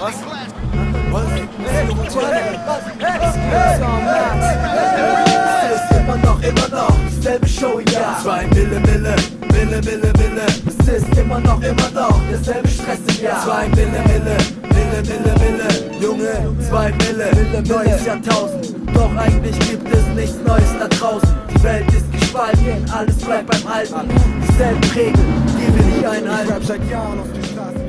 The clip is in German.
Was? Es ist immer noch dieselbe Show, ja. 2 Mille. Es ist immer noch derselbe Stress im Jahr. 2 Mille. Junge, 2 Mille, neues Jahrtausend. Doch eigentlich gibt es nichts Neues da draußen. Die Welt ist gespalten, alles bleibt beim Alten. Dieselben Regeln, die will ich einhalten. Ich bleib seit Jahren auf der Straße.